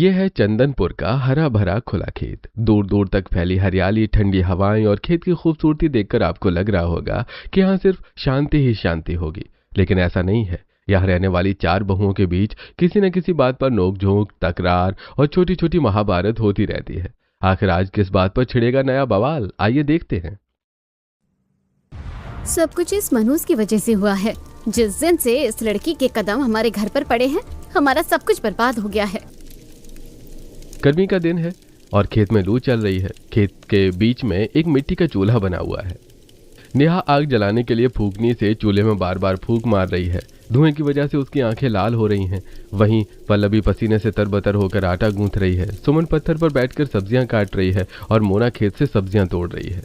ये है चंदनपुर का हरा भरा खुला खेत। दूर दूर तक फैली हरियाली, ठंडी हवाएं और खेत की खूबसूरती देखकर आपको लग रहा होगा कि यहाँ सिर्फ शांति ही शांति होगी, लेकिन ऐसा नहीं है। यहाँ रहने वाली 4 बहुओं के बीच किसी न किसी बात पर नोकझोंक, तकरार और छोटी छोटी महाभारत होती रहती है। आखिर आज किस बात पर छिड़ेगा नया बवाल, आइए देखते हैं। सब कुछ इस मनोज की वजह से हुआ है। जिस दिन से इस लड़की के कदम हमारे घर पर पड़े हैं, हमारा सब कुछ बर्बाद हो गया है। गर्मी का दिन है और खेत में लू चल रही है। खेत के बीच में एक मिट्टी का चूल्हा बना हुआ है। नेहा आग जलाने के लिए फूंकनी से चूल्हे में बार बार फूंक मार रही है। धुएं की वजह से उसकी आंखें लाल हो रही हैं। वहीं पल्लवी पसीने से तरबतर होकर आटा गूंथ रही है। सुमन पत्थर पर बैठकर सब्जियां काट रही है और मोना खेत से सब्जियां तोड़ रही है।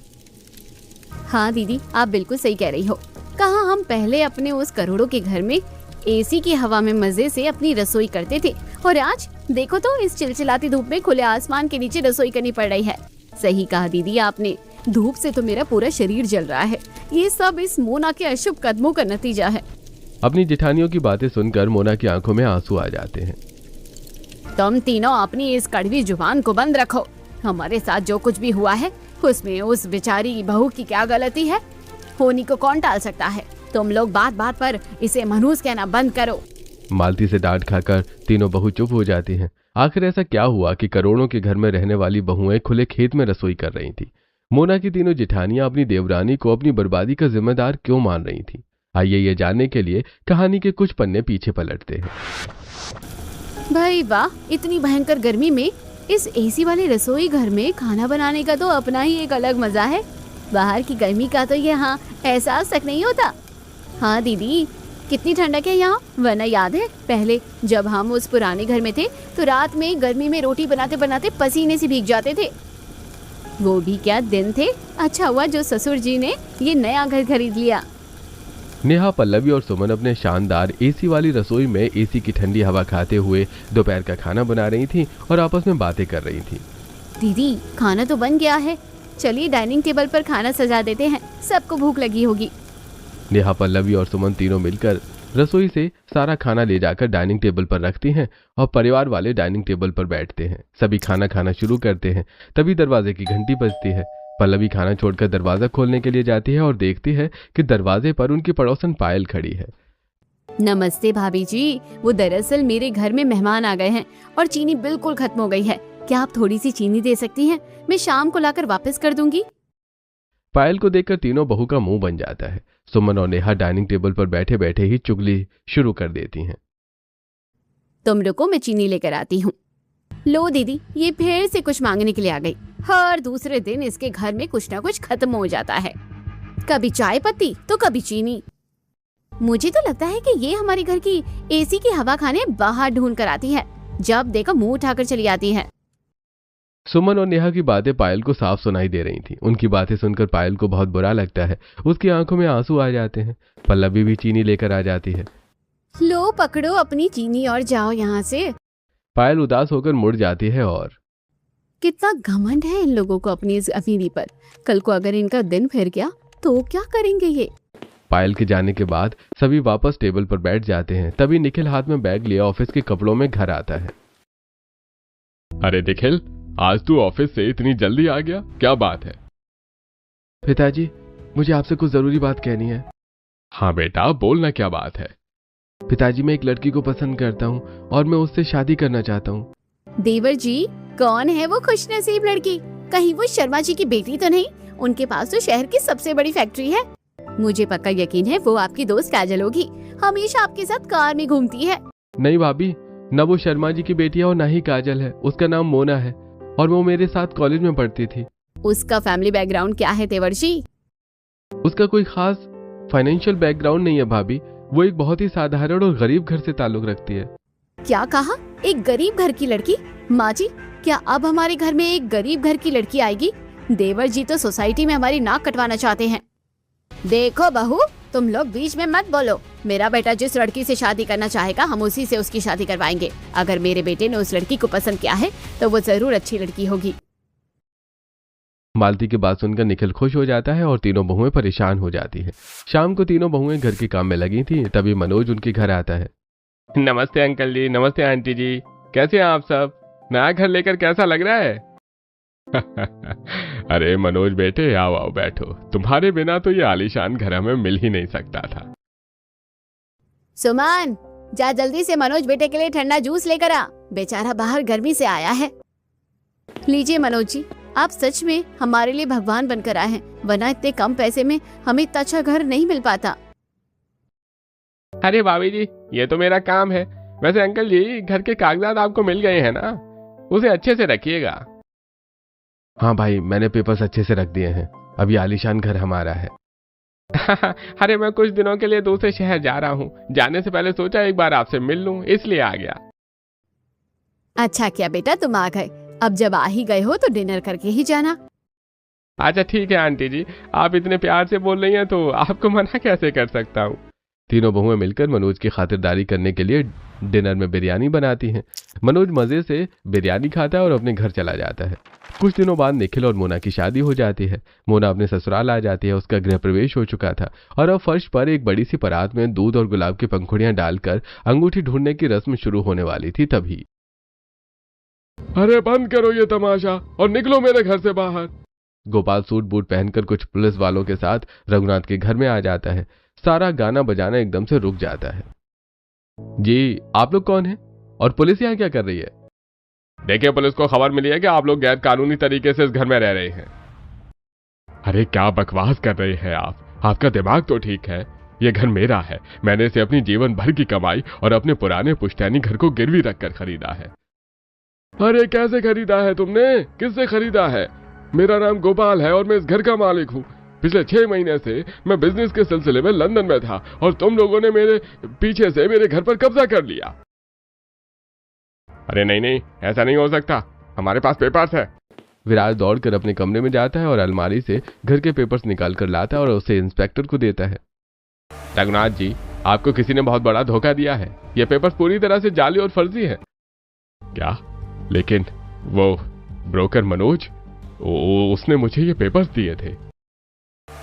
हाँ दीदी, आप बिल्कुल सही कह रही हो। कहाँ हम पहले अपने उस करोड़ों के घर में एसी की हवा में मजे से अपनी रसोई करते थे, और आज देखो तो इस चिलचिलाती धूप में खुले आसमान के नीचे रसोई करनी पड़ रही है। सही कहा दीदी आपने, धूप से तो मेरा पूरा शरीर जल रहा है। ये सब इस मोना के अशुभ कदमों का नतीजा है। अपनी जेठानियों की बातें सुनकर मोना की आंखों में आंसू आ जाते हैं। तुम तीनों अपनी इस कड़वी जुबान को बंद रखो। हमारे साथ जो कुछ भी हुआ है उसमें उस बेचारी बहू की क्या गलती है? होनी को कौन टाल सकता है? तुम लोग बात बात पर इसे मनहूस कहना बंद करो। मालती से डांट खाकर तीनों बहू चुप हो जाती हैं। आखिर ऐसा क्या हुआ कि करोड़ों के घर में रहने वाली बहुएं खुले खेत में रसोई कर रही थी? मोना की तीनों जेठानियां अपनी देवरानी को अपनी बर्बादी का जिम्मेदार क्यों मान रही थी? आइए ये जानने के लिए कहानी के कुछ पन्ने पीछे पलटते हैं। भाई वाह, इतनी भयंकर गर्मी में इस एसी वाले रसोई घर में खाना बनाने का तो अपना ही एक अलग मजा है। बाहर की गर्मी का तो यहाँ एहसास तक नहीं होता। हाँ दीदी, कितनी ठंडक है यहाँ। वरना याद है पहले जब हम उस पुराने घर में थे तो रात में गर्मी में रोटी बनाते बनाते पसीने से भीग जाते थे। वो भी क्या दिन थे। अच्छा हुआ जो ससुर जी ने ये नया घर खरीद लिया। नेहा, पल्लवी और सुमन अपने शानदार एसी वाली रसोई में एसी की ठंडी हवा खाते हुए दोपहर का खाना बना रही थी और आपस में बातें कर रही थी। दीदी, खाना तो बन गया है, चलिए डाइनिंग टेबल पर खाना सजा देते हैं, सबको भूख लगी होगी। नेहा, पल्लवी और सुमन तीनों मिलकर रसोई से सारा खाना ले जाकर डाइनिंग टेबल पर रखती हैं और परिवार वाले डाइनिंग टेबल पर बैठते हैं। सभी खाना खाना शुरू करते हैं। तभी दरवाजे की घंटी बजती है। पल्लवी खाना छोड़कर दरवाजा खोलने के लिए जाती है और देखती है कि दरवाजे पर उनकी पड़ोसन पायल खड़ी है। नमस्ते भाभी जी, वो दरअसल मेरे घर में मेहमान आ गए हैं और चीनी बिल्कुल खत्म हो गई है। क्या आप थोड़ी सी चीनी दे सकती हैं? मैं शाम को लाकर वापस कर दूंगी। पायल को देखकर तीनों बहू का मुंह बन जाता है। सुमन और नेहा डाइनिंग टेबल पर बैठे बैठे ही चुगली शुरू कर देती हैं। तुम रुको, मैं चीनी लेकर आती हूँ। लो दीदी, ये फिर से कुछ मांगने के लिए आ गई। हर दूसरे दिन इसके घर में कुछ ना कुछ खत्म हो जाता है, कभी चाय पत्ती तो कभी चीनी। मुझे तो लगता है कि ये हमारे घर की एसी की हवा खाने बाहर ढूंढ कर आती है। जब देखो मुंह उठाकर चली आती है। सुमन और नेहा की बातें पायल को साफ सुनाई दे रही थी। उनकी बातें सुनकर पायल को बहुत बुरा लगता है। उसकी आंखों में आंसू आ जाते हैं। पल्लवी भी चीनी लेकर आ जाती है। लो पकड़ो अपनी चीनी और जाओ यहाँ से। पायल उदास होकर मुड़ जाती है। और कितना घमंड है इन लोगों को अपनी इस अमीरी पर। कल को अगर इनका दिन फिर गया तो क्या करेंगे ये? पायल के जाने के बाद सभी वापस टेबल पर बैठ जाते हैं। तभी निखिल हाथ में बैग लिए ऑफिस के कपड़ों में घर आता है। अरे निखिल, आज तू ऑफिस से इतनी जल्दी आ गया, क्या बात है? पिताजी, मुझे आपसे कुछ जरूरी बात कहनी है। हाँ बेटा, बोलना, क्या बात है? पिताजी, मैं एक लड़की को पसंद करता हूँ और मैं उससे शादी करना चाहता हूँ। देवर जी, कौन है वो खुशनसीब लड़की? कहीं वो शर्मा जी की बेटी तो नहीं? उनके पास तो शहर की सबसे बड़ी फैक्ट्री है। मुझे पक्का यकीन है वो आपकी दोस्त काजल होगी, हमेशा आपके साथ कार में घूमती है। नहीं भाभी, न वो शर्मा जी की बेटी है और न ही काजल है। उसका नाम मोना है और वो मेरे साथ कॉलेज में पढ़ती थी। उसका फैमिली बैकग्राउंड क्या है देवर जी? उसका कोई खास फाइनेंशियल बैकग्राउंड नहीं है भाभी। वो एक बहुत ही साधारण और गरीब घर से ताल्लुक रखती है। क्या कहा? एक गरीब घर की लड़की? माँ जी, क्या अब हमारे घर में एक गरीब घर की लड़की आएगी? देवर जी तो सोसाइटी में हमारी नाक कटवाना चाहते हैं। देखो बहू, तुम लोग बीच में मत बोलो। मेरा बेटा जिस लड़की से शादी करना चाहेगा हम उसी से उसकी शादी करवाएंगे। अगर मेरे बेटे ने उस लड़की को पसंद किया है तो वो जरूर अच्छी लड़की होगी। मालती की बात सुनकर निखिल खुश हो जाता है और तीनों बहुएं परेशान हो जाती हैं। शाम को तीनों बहुएं घर के काम में लगी थी। तभी मनोज उनके घर आता है। नमस्ते अंकल जी, नमस्ते आंटी जी, कैसे हैं आप सब? नया घर लेकर कैसा लग रहा है? अरे मनोज बेटे, आओ आओ बैठो। तुम्हारे बिना तो ये आलीशान घर हमें मिल ही नहीं सकता था। सुमन, जा जल्दी से मनोज बेटे के लिए ठंडा जूस लेकर आ, बेचारा बाहर गर्मी से आया है। लीजिए मनोज जी, आप सच में हमारे लिए भगवान बनकर आए हैं, वरना इतने कम पैसे में हमें इतना अच्छा घर नहीं मिल पाता। अरे भाभी जी, ये तो मेरा काम है। वैसे अंकल जी, घर के कागजात आपको मिल गए हैं ना? उसे अच्छे से रखिएगा। हाँ भाई, मैंने पेपर्स अच्छे से रख दिए हैं। अब ये आलीशान घर हमारा है। अरे मैं कुछ दिनों के लिए दूसरे शहर जा रहा हूँ। जाने से पहले सोचा एक बार आपसे मिल लूं, इसलिए आ गया। अच्छा किया बेटा, तुम आ गए। अब जब आ ही गए हो तो डिनर करके ही जाना। अच्छा ठीक है आंटी जी, आप इतने प्यार से बोल रही हैं तो आपको मना कैसे कर सकता हूँ। तीनों बहुएं मिलकर मनोज की खातिरदारी करने के लिए डिनर में बिरयानी बनाती हैं। मनोज मजे से बिरयानी खाता है और अपने घर चला जाता है। कुछ दिनों बाद निखिल और मोना की शादी हो जाती है। मोना अपने ससुराल आ जाती है। उसका गृह प्रवेश हो चुका था और अब फर्श पर एक बड़ी सी परात में दूध और गुलाब की पंखुड़ियां डालकर अंगूठी ढूंढने की रस्म शुरू होने वाली थी। तभी अरे बंद करो ये तमाशा और निकलो मेरे घर से बाहर। गोपाल सूट बूट पहनकर कुछ पुलिस वालों के साथ रघुनाथ के घर में आ जाता है। सारा गाना बजाना एकदम से रुक जाता है। जी, आप लोग कौन हैं और पुलिस यहाँ क्या कर रही है? देखिए, पुलिस को खबर मिली है कि आप लोग गैर कानूनी तरीके से इस घर में रह रहे हैं। अरे क्या बकवास कर रहे हैं आप? आपका दिमाग तो ठीक है। ये घर मेरा है। मैंने इसे अपनी जीवन भर की कमाई और अपने पुराने पुश्तैनी घर को गिरवी रखकर खरीदा है। अरे कैसे खरीदा है तुमने? किससे खरीदा है? मेरा नाम गोपाल है और मैं इस घर का मालिक हूँ। पिछले 6 महीने से मैं बिजनेस के सिलसिले में लंदन में था और तुम लोगों ने मेरे पीछे से मेरे घर पर कब्जा कर लिया। अरे नहीं नहीं, ऐसा नहीं हो सकता, हमारे पास पेपर्स है। विराज दौड़कर अपने कमरे में जाता है और अलमारी से घर के पेपर्स निकाल कर लाता है और उसे इंस्पेक्टर को देता है। रघुनाथ जी, आपको किसी ने बहुत बड़ा धोखा दिया है। ये पेपर्स पूरी तरह से जाली और फर्जी है। क्या? लेकिन वो ब्रोकर मनोज, उसने मुझे ये पेपर्स दिए थे।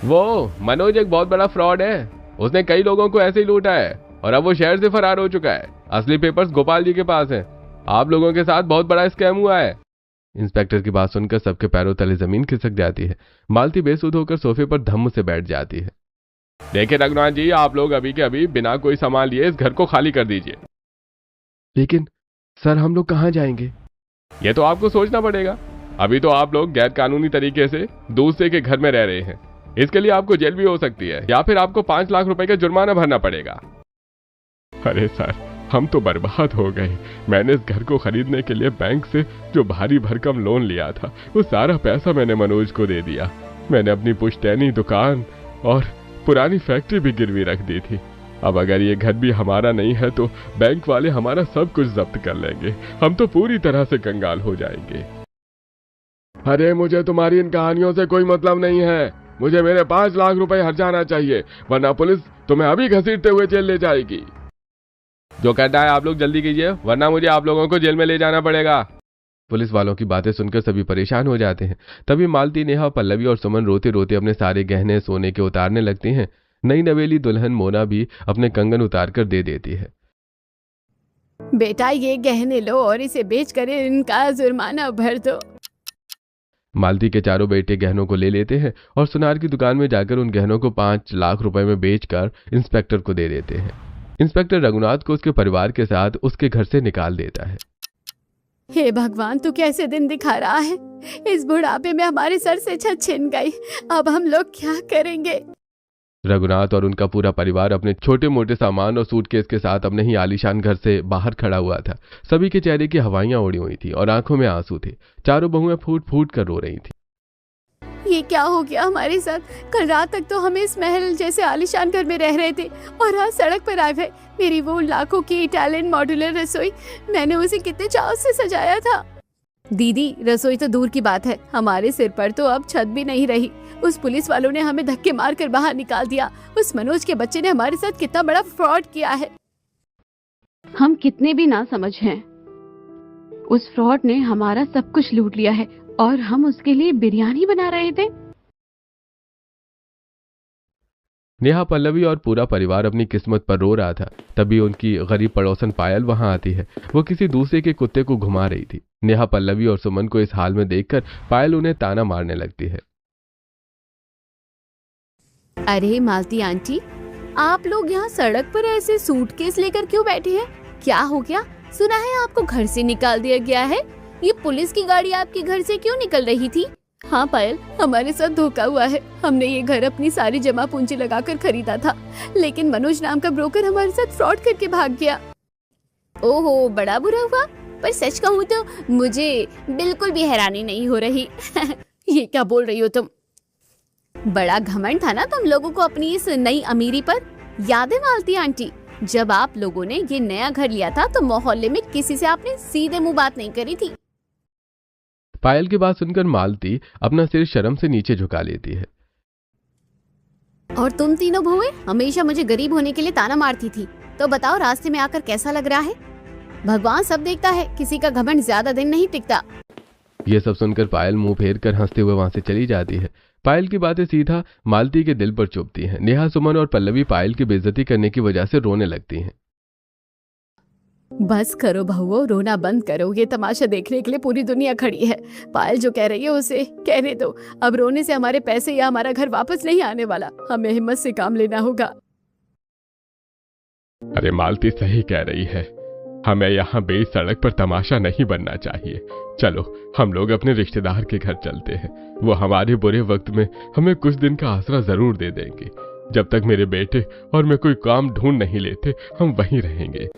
वो मनोज एक बहुत बड़ा फ्रॉड है। उसने कई लोगों को ऐसे ही लूटा है और अब वो शहर से फरार हो चुका है। असली पेपर्स गोपाल जी के पास हैं। आप लोगों के साथ बहुत बड़ा स्कैम हुआ है। इंस्पेक्टर की बात सुनकर सबके पैरों तले जमीन खिसक जाती है। मालती बेसुध होकर सोफे पर धम्म से बैठ जाती है। देखिए रघुनाथ जी, आप लोग अभी के अभी बिना कोई सामान लिए इस घर को खाली कर दीजिए। लेकिन सर, हम लोग कहाँ जाएंगे? ये तो आपको सोचना पड़ेगा। अभी तो आप लोग गैर कानूनी तरीके से दूसरे के घर में रह रहे हैं। इसके लिए आपको जेल भी हो सकती है या फिर आपको 5 लाख रुपए का जुर्माना भरना पड़ेगा। अरे सर, हम तो बर्बाद हो गए। मैंने इस घर को खरीदने के लिए बैंक से जो भारी भरकम लोन लिया था, वो सारा पैसा मैंने मनोज को दे दिया। मैंने अपनी पुश्तैनी दुकान और पुरानी फैक्ट्री भी गिरवी रख दी थी। अब अगर ये घर भी हमारा नहीं है तो बैंक वाले हमारा सब कुछ जब्त कर लेंगे। हम तो पूरी तरह से कंगाल हो जाएंगे। अरे मुझे तुम्हारी इन कहानियों से कोई मतलब नहीं है। मुझे मेरे 5 लाख रुपए हर्जाना चाहिए, वरना पुलिस तुम्हें अभी घसीटते हुए जेल ले जाएगी। जो कहता है आप लोग जल्दी कीजिए, वरना मुझे आप लोगों को जेल में ले जाना पड़ेगा। पुलिस वालों की बातें सुनकर सभी परेशान हो जाते हैं। तभी मालती, नेहा, पल्लवी और सुमन रोते रोते अपने सारे गहने सोने के उतारने लगती हैं। नई नवेली दुल्हन मोना भी अपने कंगन उतार कर दे देती है। बेटा, ये गहने लो और इसे बेचकर इनका जुर्माना भर दो। मालती के चारों बेटे गहनों को ले लेते हैं और सुनार की दुकान में जाकर उन गहनों को 5 लाख रुपए में बेचकर इंस्पेक्टर को दे देते हैं। इंस्पेक्टर रघुनाथ को उसके परिवार के साथ उसके घर से निकाल देता है। हे भगवान, तू कैसे दिन दिखा रहा है? इस बुढ़ापे में हमारे सर से छत छिन गई। अब हम लोग क्या करेंगे? रघुनाथ और उनका पूरा परिवार अपने छोटे मोटे सामान और सूटकेस के साथ अपने ही आलीशान घर से बाहर खड़ा हुआ था। सभी के चेहरे की हवाइयां उड़ी हुई थी और आंखों में आंसू थे। चारों बहुएं फूट फूट कर रो रही थी। ये क्या हो गया हमारे साथ? कल रात तक तो हम इस महल जैसे आलीशान घर में रह रहे थे और आज सड़क पर आ गए। मेरी वो लाखों की इटालियन मॉड्यूलर रसोई, मैंने उसे कितने चाव से सजाया था। दीदी, रसोई तो दूर की बात है, हमारे सिर पर तो अब छत भी नहीं रही। उस पुलिस वालों ने हमें धक्के मारकर बाहर निकाल दिया। उस मनोज के बच्चे ने हमारे साथ कितना बड़ा फ्रॉड किया है। हम कितने भी ना समझ हैं, उस फ्रॉड ने हमारा सब कुछ लूट लिया है और हम उसके लिए बिरयानी बना रहे थे। नेहा, पल्लवी और पूरा परिवार अपनी किस्मत पर रो रहा था। तभी उनकी गरीब पड़ोसन पायल वहां आती है। वो किसी दूसरे के कुत्ते को घुमा रही थी। नेहा, पल्लवी और सुमन को इस हाल में देखकर पायल उन्हें ताना मारने लगती है। अरे मालती आंटी, आप लोग यहाँ सड़क पर ऐसे सूटकेस लेकर क्यों बैठे हैं? क्या हो गया? सुना है आपको घर से निकाल दिया गया है। ये पुलिस की गाड़ी आपके घर से क्यों निकल रही थी? हाँ पायल, हमारे साथ धोखा हुआ है। हमने ये घर अपनी सारी जमा पूंजी लगाकर खरीदा था, लेकिन मनोज नाम का ब्रोकर हमारे साथ फ्रॉड करके भाग गया। ओहो, बड़ा बुरा हुआ। पर सच कहूँ तो मुझे बिल्कुल भी हैरानी नहीं हो रही। ये क्या बोल रही हो तुम? बड़ा घमंड था ना तुम लोगों को अपनी इस नई अमीरी पर। याद है मालती आंटी, जब आप लोगों ने ये नया घर लिया था तो मोहल्ले में किसी से आपने सीधे मुंह बात नहीं करी थी। पायल की बात सुनकर मालती अपना सिर शर्म से नीचे झुका लेती है। और तुम तीनों बहुएं हमेशा मुझे गरीब होने के लिए ताना मारती थी। तो बताओ, रास्ते में आकर कैसा लग रहा है? भगवान सब देखता है, किसी का घमंड ज्यादा दिन नहीं टिकता। ये सब सुनकर पायल मुंह फेर कर हंसते हुए वहां से चली जाती है। पायल की बातें सीधा मालती के दिल पर चुभती हैं। नेहा, सुमन और पल्लवी पायल की बेइज्जती करने की वजह से रोने लगती हैं। बस करो बहुओं, रोना बंद करो। ये तमाशा देखने के लिए पूरी दुनिया खड़ी है। पायल जो कह रही है उसे कहने दो। अब रोने से हमारे पैसे या हमारा घर वापस नहीं आने वाला। हमें हिम्मत से काम लेना होगा। अरे मालती सही कह रही है, हमें यहाँ बेच सड़क पर तमाशा नहीं बनना चाहिए। चलो हम लोग अपने रिश्तेदार के घर चलते हैं। वो हमारे बुरे वक्त में हमें कुछ दिन का आसरा जरूर दे देंगे। जब तक मेरे बेटे और मैं कोई काम ढूंढ नहीं लेते, हम वहीं रहेंगे।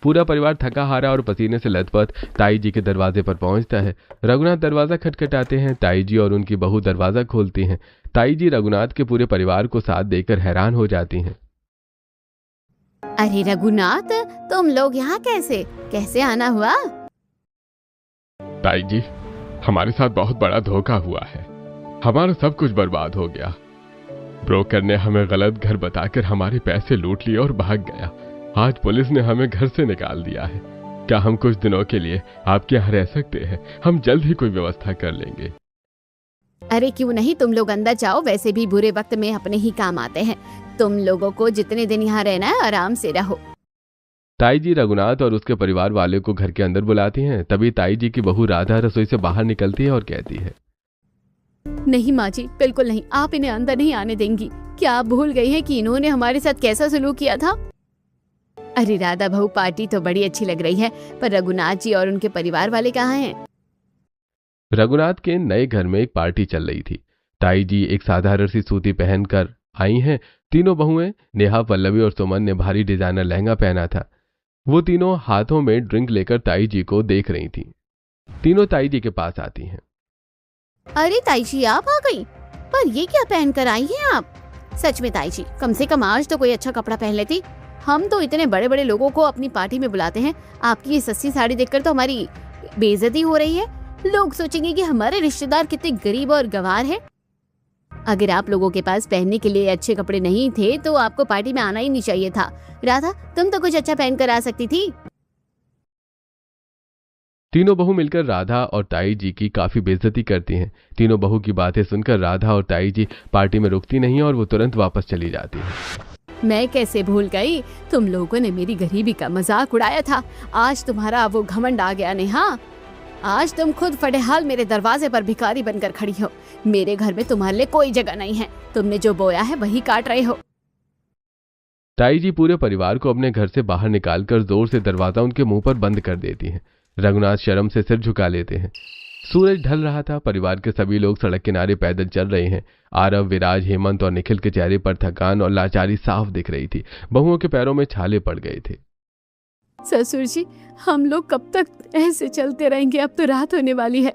पूरा परिवार थका हारा और पसीने से लथपथ ताई जी के दरवाजे पर पहुंचता है। रघुनाथ दरवाजा खटखटाते हैं। ताई जी और उनकी बहू दरवाजा खोलती हैं। ताई जी रघुनाथ के पूरे परिवार को साथ देकर हैरान हो जाती हैं। अरे रघुनाथ, तुम लोग यहाँ कैसे आना हुआ? ताई जी, हमारे साथ बहुत बड़ा धोखा हुआ है। हमारा सब कुछ बर्बाद हो गया। ब्रोकर ने हमें गलत घर बताकर हमारे पैसे लूट लिए और भाग गया। आज पुलिस ने हमें घर से निकाल दिया है। क्या हम कुछ दिनों के लिए आपके यहाँ रह सकते हैं? हम जल्द ही कोई व्यवस्था कर लेंगे। अरे क्यों नहीं, तुम लोग अंदर जाओ। वैसे भी बुरे वक्त में अपने ही काम आते हैं। तुम लोगों को जितने दिन यहाँ रहना है आराम से रहो। ताई जी रघुनाथ और उसके परिवार वाले को घर के अंदर बुलाती हैं। तभी ताई जी की बहू राधा रसोई से बाहर निकलती है और कहती है, नहीं माँ जी, बिल्कुल नहीं। आप इन्हें अंदर नहीं आने देंगी। क्या आप भूल गई हैं कि इन्होंने हमारे साथ कैसा सलूक किया था? अरे राधा बहू, पार्टी तो बड़ी अच्छी लग रही है, पर रघुनाथ जी और उनके परिवार वाले कहाँ हैं? रघुनाथ के नए घर में एक पार्टी चल रही थी। ताई जी एक साधारण सी सूती पहनकर आई हैं। तीनों बहुएं नेहा, पल्लवी और सुमन ने भारी डिजाइनर लहंगा पहना था। वो तीनों हाथों में ड्रिंक लेकर ताई जी को देख रही थीं। तीनों ताई जी के पास आती हैं। अरे ताई जी, आप आ गई? पर ये क्या पहन कर आई हैं आप? सच में ताई जी, कम से कम आज तो कोई अच्छा कपड़ा पहन लेती। हम तो इतने बड़े बड़े लोगों को अपनी पार्टी में बुलाते हैं। आपकी ये सस्ती साड़ी देखकर तो हमारी बेइज्जती हो रही है। लोग सोचेंगे कि हमारे रिश्तेदार कितने गरीब और गंवार हैं। अगर आप लोगों के पास पहनने के लिए अच्छे कपड़े नहीं थे तो आपको पार्टी में आना ही नहीं चाहिए था। राधा, तुम तो कुछ अच्छा पहन कर आ सकती थी। तीनों बहू मिलकर राधा और ताई जी की काफी बेइज्जती करती हैं। तीनों बहू की बातें सुनकर राधा और ताई जी पार्टी में रुकती नहीं और वो तुरंत वापस चली जाती है। मैं कैसे भूल गई, तुम लोगों ने मेरी गरीबी का मजाक उड़ाया था। आज तुम्हारा वो घमंड आ गया नेहा। आज तुम खुद फटेहाल मेरे दरवाजे पर भिखारी बनकर खड़ी हो। मेरे घर में तुम्हारे लिए कोई जगह नहीं है। तुमने जो बोया है वही काट रहे हो। ताई जी पूरे परिवार को अपने घर से बाहर निकालकर जोर से दरवाजा उनके मुंह पर बंद कर देती हैं। रघुनाथ शर्म से सिर झुका लेते हैं। सूरज ढल रहा था। परिवार के सभी लोग सड़क किनारे पैदल चल रहे हैं। आरव, विराज, हेमंत और निखिल के चेहरे पर थकान और लाचारी साफ दिख रही थी। बहुओं के पैरों में छाले पड़ गए थे। ससुर जी, हम लोग कब तक ऐसे चलते रहेंगे? अब तो रात होने वाली है।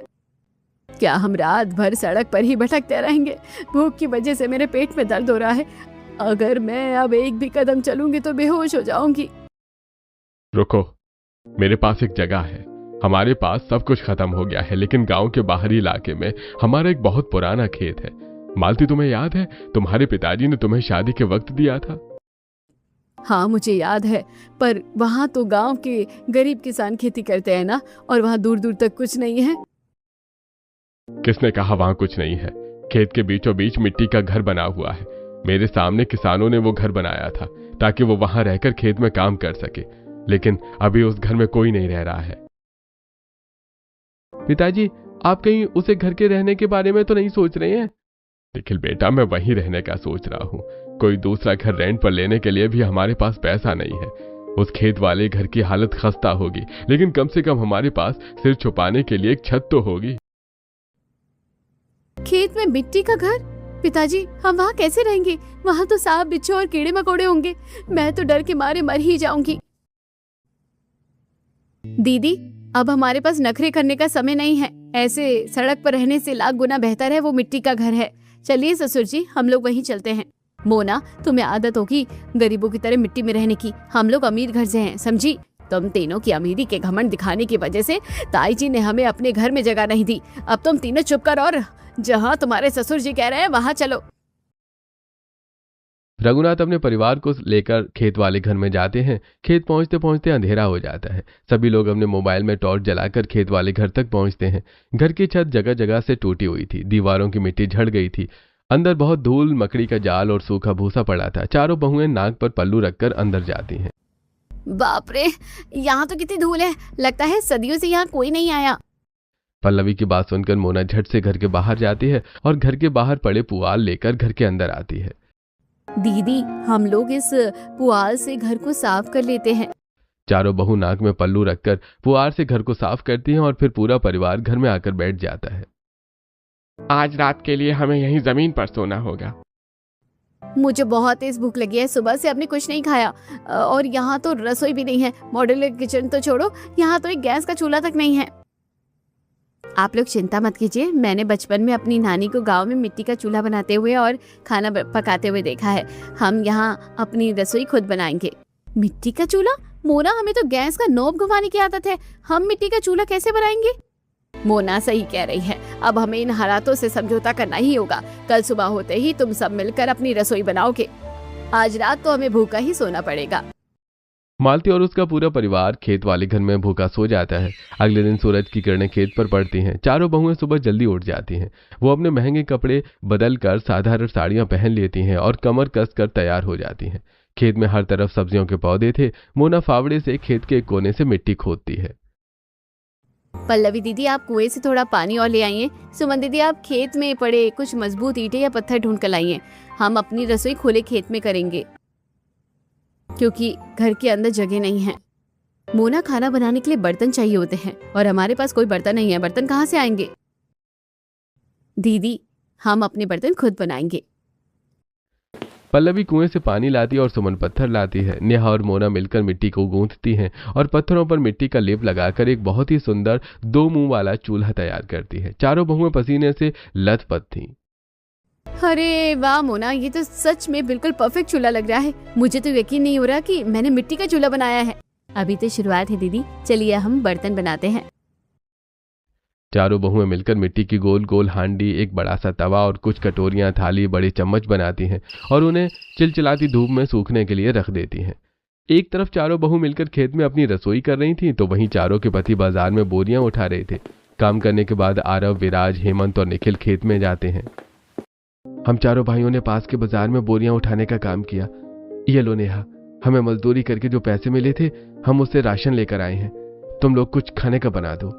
क्या हम रात भर सड़क पर ही भटकते रहेंगे? भूख की वजह से मेरे पेट में दर्द हो रहा है। अगर मैं अब एक भी कदम चलूंगी तो बेहोश हो जाऊंगी। रुको, मेरे पास एक जगह है। हमारे पास सब कुछ खत्म हो गया है, लेकिन गांव के बाहरी इलाके में हमारा एक बहुत पुराना खेत है। मालती, तुम्हें याद है तुम्हारे पिताजी ने तुम्हें शादी के वक्त दिया था? हाँ मुझे याद है, पर वहाँ तो गांव के गरीब किसान खेती करते हैं ना, और वहाँ दूर दूर तक कुछ नहीं है। किसने कहा वहां कुछ नहीं है? खेत के बीचों बीच मिट्टी का घर बना हुआ है। मेरे सामने किसानों ने वो घर बनाया था ताकि वो वहां रहकर खेत में काम कर सके, लेकिन अभी उस घर में कोई नहीं रह रहा है। पिताजी, आप कहीं उसे घर के रहने के बारे में तो नहीं सोच रहे हैं? निखिल बेटा, मैं वहीं रहने का सोच रहा हूँ। कोई दूसरा घर रेंट पर लेने के लिए भी हमारे पास पैसा नहीं है। उस खेत वाले घर की हालत खस्ता होगी, लेकिन कम से कम हमारे पास सिर छुपाने के लिए एक छत तो होगी। खेत में मिट्टी का घर? पिताजी, हम वहाँ कैसे रहेंगे? वहाँ तो सांप, बिच्छू और कीड़े मकोड़े होंगे। मैं तो डर के मारे मर ही जाऊंगी। दीदी, अब हमारे पास नखरे करने का समय नहीं है। ऐसे सड़क पर रहने से लाख गुना बेहतर है वो मिट्टी का घर है। चलिए ससुर जी, हम लोग वहीं चलते हैं। मोना, तुम्हें आदत होगी गरीबों की तरह मिट्टी में रहने की। हम लोग अमीर घर से हैं, समझी? तुम तीनों की अमीरी के घमंड दिखाने की वजह से ताई जी ने हमें अपने घर में जगह नहीं दी। अब तुम तीनों चुप कर और जहाँ तुम्हारे ससुर जी कह रहे हैं वहाँ चलो। रघुनाथ अपने परिवार को लेकर खेत वाले घर में जाते हैं। खेत पहुंचते पहुंचते अंधेरा हो जाता है। सभी लोग अपने मोबाइल में टॉर्च जलाकर खेत वाले घर तक पहुंचते हैं। घर की छत जगह जगह से टूटी हुई थी, दीवारों की मिट्टी झड़ गई थी, अंदर बहुत धूल, मकड़ी का जाल और सूखा भूसा पड़ा था। चारों बहुएं नाक पर पल्लू रखकर अंदर जाती हैं। बाप रे, यहाँ तो कितनी धूल है। लगता है सदियों से यहाँ कोई नहीं आया। पल्लवी की बात सुनकर मोना झट से घर के बाहर जाती है और घर के बाहर पड़े पुआल लेकर घर के अंदर आती है। दीदी, हम लोग इस पुआल से घर को साफ कर लेते हैं। चारों बहू नाक में पल्लू रखकर पुआल से घर को साफ करती हैं और फिर पूरा परिवार घर में आकर बैठ जाता है। आज रात के लिए हमें यहीं जमीन पर सोना होगा। मुझे बहुत तेज भूख लगी है। सुबह से आपने कुछ नहीं खाया और यहाँ तो रसोई भी नहीं है। मॉड्यूलर किचन तो छोड़ो, यहाँ तो एक गैस का चूल्हा तक नहीं है। आप लोग चिंता मत कीजिए। मैंने बचपन में अपनी नानी को गांव में मिट्टी का चूल्हा बनाते हुए और खाना पकाते हुए देखा है। हम यहाँ अपनी रसोई खुद बनाएंगे। मिट्टी का चूल्हा? मोना, हमें तो गैस का नोब घुमाने की आदत है। हम मिट्टी का चूल्हा कैसे बनाएंगे? मोना सही कह रही है। अब हमें इन हालातों से समझौता करना ही होगा। कल सुबह होते ही तुम सब मिलकर अपनी रसोई बनाओगे। आज रात तो हमें भूखा ही सोना पड़ेगा। मालती और उसका पूरा परिवार खेत वाले घर में भूखा सो जाता है। अगले दिन सूरज की किरणें खेत पर पड़ती हैं। चारों बहुएं सुबह जल्दी उठ जाती हैं। वो अपने महंगे कपड़े बदल कर साधारण साड़ियां पहन लेती हैं और कमर कस कर तैयार हो जाती हैं। खेत में हर तरफ सब्जियों के पौधे थे। मोना फावड़े से खेत के एक कोने से मिट्टी खोदती है। पल्लवी दीदी, आप कुएं से थोड़ा पानी और ले आइए। सुमन दीदी, आप खेत में पड़े कुछ मजबूत ईंटें या पत्थर ढूंढ कर लाइए। हम अपनी रसोई खुले खेत में करेंगे क्योंकि घर के अंदर जगह नहीं है। मोना, खाना बनाने के लिए बर्तन चाहिए होते हैं और हमारे पास कोई बर्तन नहीं है। बर्तन कहाँ से आएंगे? दीदी, हम अपने बर्तन खुद बनाएंगे। पल्लवी कुएं से पानी लाती है और सुमन पत्थर लाती है। नेहा और मोना मिलकर मिट्टी को गूंथती हैं और पत्थरों पर मिट्टी का लेप लगाकर एक बहुत ही सुंदर 2 मुंह वाला चूल्हा तैयार करती है। चारों बहुएं पसीने से लथपथ थीं। अरे वाह मोना, ये तो सच में बिल्कुल परफेक्ट चूल्हा लग रहा है। मुझे तो यकीन नहीं हो रहा कि मैंने मिट्टी का चूल्हा बनाया है। अभी तो शुरुआत है दीदी, चलिए हम बर्तन बनाते हैं। चारों बहुएं मिलकर मिट्टी की गोल गोल हांडी, एक बड़ा सा तवा और कुछ कटोरियां, थाली, बड़े चम्मच बनाती हैं और उन्हें चिलचिलाती धूप में सूखने के लिए रख देती हैं। एक तरफ चारों बहू मिलकर खेत में अपनी रसोई कर रही थीं, तो वहीं चारों के पति बाजार में बोरियां उठा रहे थे। काम करने के बाद आरव, विराज, हेमंत और निखिल खेत में जाते हैं। हम चारों भाइयों ने पास के बाजार में बोरियां उठाने का काम किया। ये लो नेहा, हमें मजदूरी करके जो पैसे मिले थे हम उससे राशन लेकर आए हैं। तुम लोग कुछ खाने का बना दो।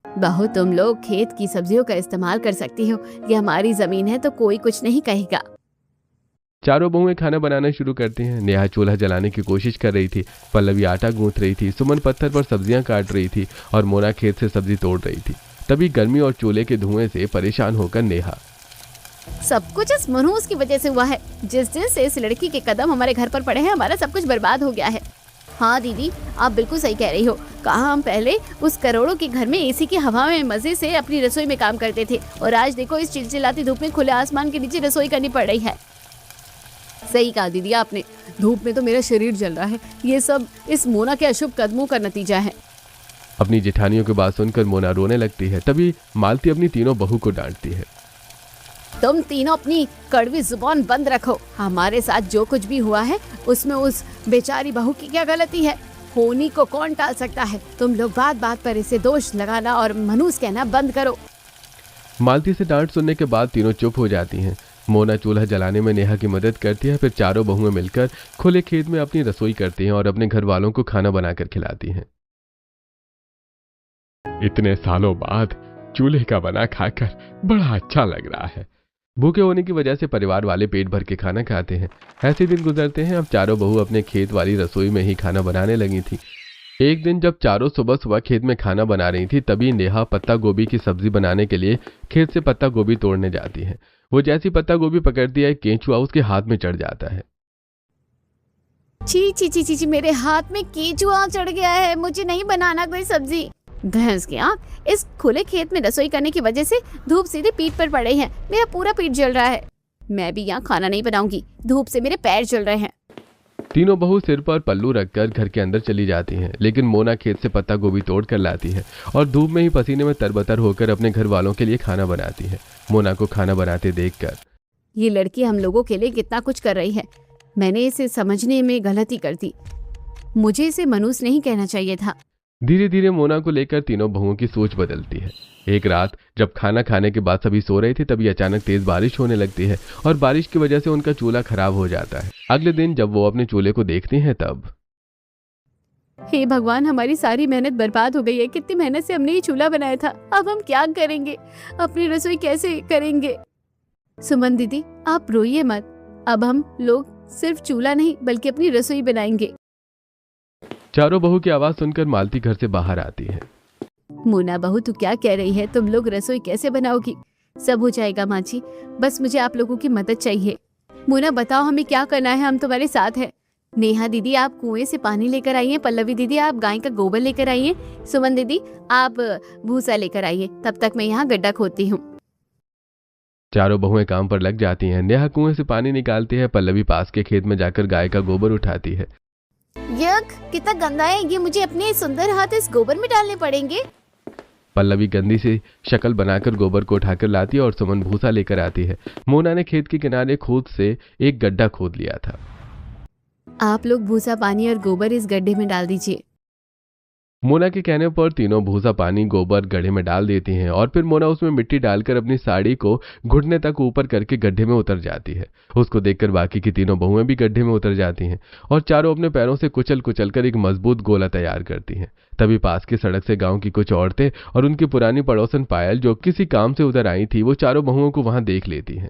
बहू, तुम लोग खेत की सब्जियों का इस्तेमाल कर सकती हो। ये हमारी जमीन है तो कोई कुछ नहीं कहेगा। चारों बहुएं खाना बनाना शुरू करती हैं। नेहा चूल्हा जलाने की कोशिश कर रही थी, पल्लवी आटा गूंथ रही थी, सुमन पत्थर पर सब्जियां काट रही थी और मोना खेत से सब्जी तोड़ रही थी। तभी गर्मी और चूल्हे के धुएं से परेशान होकर नेहा, सब कुछ इस मनहूस की वजह से हुआ है। जिस दिन से इस लड़की के कदम हमारे घर पर पड़े हैं, हमारा सब कुछ बर्बाद हो गया है। हाँ दीदी, आप बिल्कुल सही कह रही हो। कहाँ हम पहले उस करोड़ों के घर में एसी की हवा में मजे से अपनी रसोई में काम करते थे और आज देखो इस चिलचिलाती धूप में खुले आसमान के नीचे रसोई करनी पड़ रही है। सही कहा दीदी आपने, धूप में तो मेरा शरीर जल रहा है। ये सब इस मोना के अशुभ कदमों का नतीजा है। अपनी जेठानियों की बात सुनकर मोना रोने लगती है। तभी मालती अपनी तीनों बहू को डांटती है। तुम तीनों अपनी कड़वी जुबान बंद रखो। हमारे साथ जो कुछ भी हुआ है उसमें उस बेचारी बहू की क्या गलती है? होनी को कौन टाल सकता है? तुम लोग बात बात पर इसे दोष लगाना और मनहूस कहना बंद करो। मालती से डांट सुनने के बाद तीनों चुप हो जाती हैं। मोना चूल्हा जलाने में नेहा की मदद करती है। फिर चारों बहुएं मिलकर खुले खेत में अपनी रसोई करती हैं और अपने घर वालों को खाना बनाकर खिलाती हैं। इतने सालों बाद चूल्हे का बना खाकर बड़ा अच्छा लग रहा है। भूखे होने की वजह से परिवार वाले पेट भर के खाना खाते हैं। ऐसे दिन गुजरते हैं। अब चारों बहू अपने खेत वाली रसोई में ही खाना बनाने लगी थी। एक दिन जब चारों सुबह सुबह खेत में खाना बना रही थी, तभी नेहा पत्ता गोभी की सब्जी बनाने के लिए खेत से पत्ता गोभी तोड़ने जाती है। वो जैसी पत्ता गोभी पकड़ती है, केंचुआ उसके हाथ में चढ़ जाता है। छी छी छी छी छी, मेरे हाथ में केंचुआ चढ़ गया है। मुझे नहीं बनाना कोई सब्जी। भैंस की आंख, इस खुले खेत में रसोई करने की वजह से धूप सीधे पीठ पर पड़ रही है। मेरा पूरा पीठ जल रहा है। मैं भी यहाँ खाना नहीं बनाऊंगी, धूप से मेरे पैर जल रहे हैं। तीनों बहू सिर पर पल्लू रखकर घर के अंदर चली जाती हैं, लेकिन मोना खेत से पत्ता गोभी तोड़ कर लाती है और धूप में ही पसीने में तरबतर होकर अपने घर वालों के लिए खाना बनाती है। मोना को खाना बनाते देखकर ये लड़की हम लोगों के लिए कितना कुछ कर रही है। मैंने इसे समझने में गलती कर दी। मुझे इसे मनुष्य नहीं कहना चाहिए था। धीरे धीरे मोना को लेकर तीनों बहुओं की सोच बदलती है। एक रात जब खाना खाने के बाद सभी सो रहे थे, तभी अचानक तेज बारिश होने लगती है और बारिश की वजह से उनका चूल्हा खराब हो जाता है। अगले दिन जब वो अपने चूल्हे को देखती हैं, तब हे भगवान, हमारी सारी मेहनत बर्बाद हो गई है। कितनी मेहनत से हमने ये चूल्हा बनाया था। अब हम क्या करेंगे? अपनी रसोई कैसे करेंगे? सुमन दीदी, आप रोइए मत। अब हम लोग सिर्फ चूल्हा नहीं बल्कि अपनी रसोई बनाएंगे। चारों बहू की आवाज सुनकर मालती घर से बाहर आती है। मोना बहू, तू क्या कह रही है? तुम लोग रसोई कैसे बनाओगी? सब हो जाएगा माँ जी, बस मुझे आप लोगों की मदद चाहिए। मोना बताओ हमें क्या करना है, हम तुम्हारे साथ हैं। नेहा दीदी आप कुएं से पानी लेकर आइए। पल्लवी दीदी आप गाय का गोबर लेकर आइए। सुमन दीदी आप भूसा लेकर आइए। तब तक मैं यहाँ गड्ढा खोदती हूँ। चारों बहुएं काम पर लग जाती हैं। नेहा कुएं से पानी निकालती है, पल्लवी पास के खेत में जाकर गाय का गोबर उठाती है। यक, कितना गंदा है ये। मुझे अपने सुंदर हाथ इस गोबर में डालने पड़ेंगे। पल्लवी गंदी से शक्ल बनाकर गोबर को उठाकर लाती है और सुमन भूसा लेकर आती है। मोना ने खेत के किनारे खुद से एक गड्ढा खोद लिया था। आप लोग भूसा, पानी और गोबर इस गड्ढे में डाल दीजिए। मोना के कहने पर तीनों भूसा, पानी, गोबर गड्ढे में डाल देती हैं और फिर मोना उसमें मिट्टी डालकर अपनी साड़ी को घुटने तक ऊपर करके गड्ढे में उतर जाती है। उसको देखकर बाकी की तीनों बहुएं भी गड्ढे में उतर जाती हैं और चारों अपने पैरों से कुचल कुचल कर एक मजबूत गोला तैयार करती हैं। तभी पास की सड़क से गांव की कुछ औरतें और उनकी पुरानी पड़ोसन पायल, जो किसी काम से उधर आई थी, वो चारों बहुओं को वहां देख लेती हैं।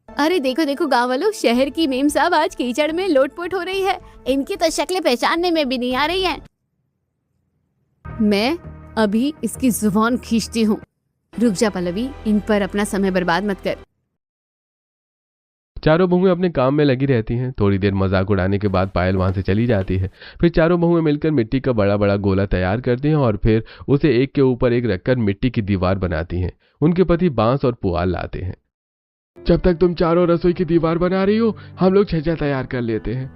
अरे देखो देखो गाँव वालों, शहर की मेम साहब आज कीचड़ में लोटपोट हो रही है। इनकी तो शक्लें पहचानने में भी नहीं आ रही है। मैं अभी इसकी जुबान खींचती हूँ। रुक जा पल्लवी, इन पर अपना समय बर्बाद मत कर। चारों बहुएं अपने काम में लगी रहती हैं। थोड़ी देर मजाक उड़ाने के बाद पायल वहां से चली जाती है। फिर चारों बहुएं मिलकर मिट्टी का बड़ा बड़ा गोला तैयार करती हैं और फिर उसे एक के ऊपर एक रखकर मिट्टी की दीवार बनाती हैं। उनके पति बांस और पुआल लाते हैं। जब तक तुम चारों रसोई की दीवार बना रही हो, हम लोग छज्जा तैयार कर लेते हैं।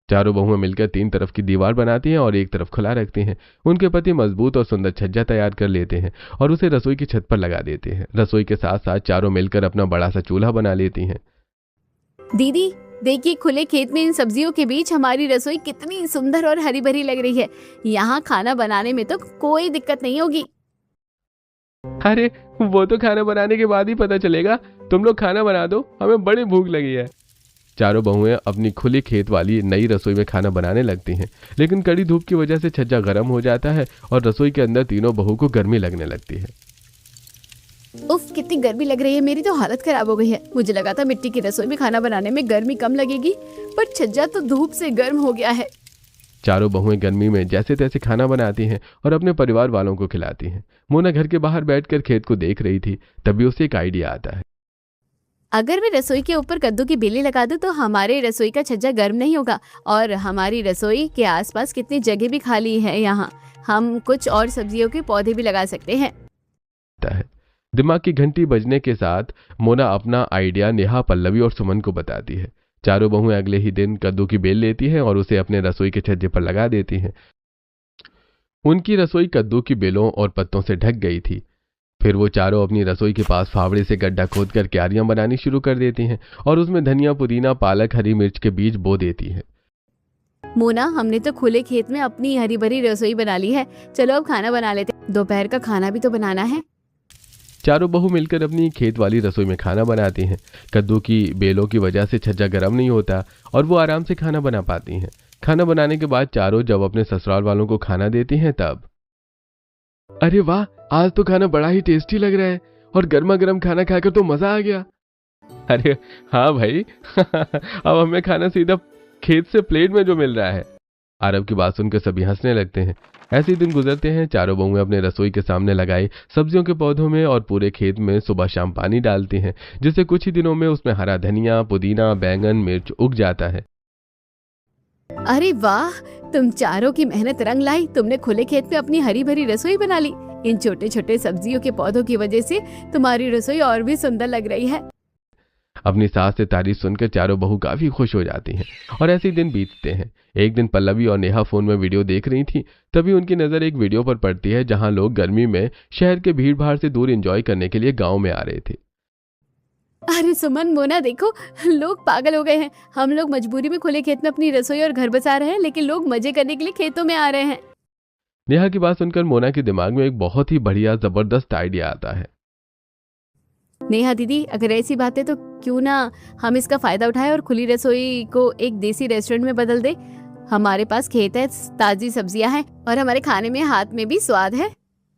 चारों बहुएं मिलकर 3 तरफ की दीवार बनाती हैं और एक तरफ खुला रखती हैं। उनके पति मजबूत और सुंदर छज्जा तैयार कर लेते हैं और उसे रसोई की छत पर लगा देते हैं। रसोई के साथ साथ चारों मिलकर अपना बड़ा सा चूल्हा बना लेती हैं। दीदी देखिए, खुले खेत में इन सब्जियों के बीच हमारी रसोई कितनी सुंदर और हरी भरी लग रही है। यहाँ खाना बनाने में तो कोई दिक्कत नहीं होगी। अरे वो तो खाना बनाने के बाद ही पता चलेगा। तुम लोग खाना बना दो, हमें बड़ी भूख लगी है। चारों बहुएं अपनी खुली खेत वाली नई रसोई में खाना बनाने लगती हैं, लेकिन कड़ी धूप की वजह से छज्जा गर्म हो जाता है और रसोई के अंदर तीनों बहू को गर्मी लगने लगती है। उफ, कितनी गर्मी लग रही है। मेरी तो हालत खराब हो गई है। मुझे लगा था मिट्टी की रसोई में खाना बनाने में गर्मी कम लगेगी, पर छज्जा तो धूप से गर्म हो गया है। चारों बहुएं गर्मी में जैसे तैसे खाना बनाती हैं और अपने परिवार वालों को खिलाती हैं। मोना घर के बाहर बैठकर खेत को देख रही थी, तभी उसे एक आइडिया आता है। अगर मैं रसोई के ऊपर कद्दू की बेलें लगा दूं तो हमारे रसोई का छज्जा गर्म नहीं होगा, और हमारी रसोई के आसपास कितनी जगह भी खाली है। यहाँ हम कुछ और सब्जियों के पौधे भी लगा सकते हैं। दिमाग की घंटी बजने के साथ मोना अपना आइडिया नेहा, पल्लवी और सुमन को बताती है। चारों बहुएं अगले ही दिन कद्दू की बेल लेती हैं और उसे अपने रसोई के छज्जे पर लगा देती हैं। उनकी रसोई कद्दू की बेलों और पत्तों से ढक गई थी। फिर वो चारों अपनी रसोई के पास फावड़े से गड्ढा खोदकर क्यारियां बनानी शुरू कर देती हैं और उसमें धनिया, पुदीना, पालक, हरी मिर्च के बीज बो देती हैं। मोना, हमने तो खुले खेत में अपनी हरी भरी रसोई बना ली है। चलो अब खाना बना लेते हैं। दोपहर का खाना भी तो बनाना है। चारों बहू मिलकर अपनी खेत वाली रसोई में खाना बनाती हैं। कद्दू की बेलों की वजह से छज्जा गर्म नहीं होता और वो आराम से खाना बना पाती हैं। खाना बनाने के बाद चारों जब अपने ससुराल वालों को खाना देती हैं तब, अरे वाह, आज तो खाना बड़ा ही टेस्टी लग रहा है और गर्मा गर्म खाना खाकर तो मजा आ गया। अरे हाँ भाई अब हमें खाना सीधा खेत से प्लेट में जो मिल रहा है। आरव की बात सुनकर सभी हंसने लगते हैं। ऐसे ही दिन गुजरते हैं। चारों बहुएं अपने रसोई के सामने लगाए सब्जियों के पौधों में और पूरे खेत में सुबह शाम पानी डालती हैं, जिससे कुछ ही दिनों में उसमें हरा धनिया, पुदीना, बैंगन, मिर्च उग जाता है। अरे वाह, तुम चारों की मेहनत रंग लाई। तुमने खुले खेत में अपनी हरी भरी रसोई बना ली। इन छोटे छोटे सब्जियों के पौधों की वजह से तुम्हारी रसोई और भी सुंदर लग रही है। अपनी सास से तारीफ सुनकर चारों बहू काफी खुश हो जाती हैं और ऐसे ही दिन बीतते हैं। एक दिन पल्लवी और नेहा फोन में वीडियो देख रही थी, तभी उनकी नजर एक वीडियो पर पड़ती है जहां लोग गर्मी में शहर के भीड़ भाड़ से दूर एंजॉय करने के लिए गांव में आ रहे थे। अरे सुमन, मोना, देखो लोग पागल हो गए हैं। हम लोग मजबूरी में खुले खेत में अपनी रसोई और घर बसा रहे हैं, लेकिन लोग मजे करने के लिए खेतों में आ रहे हैं। नेहा की बात सुनकर मोना के दिमाग में एक बहुत ही बढ़िया जबरदस्त आइडिया आता है। नेहा दीदी, अगर ऐसी बात है तो क्यों ना हम इसका फायदा उठाएं और खुली रसोई को एक देसी रेस्टोरेंट में बदल दे। हमारे पास खेत है, ताजी सब्जियां हैं और हमारे खाने में हाथ में भी स्वाद है।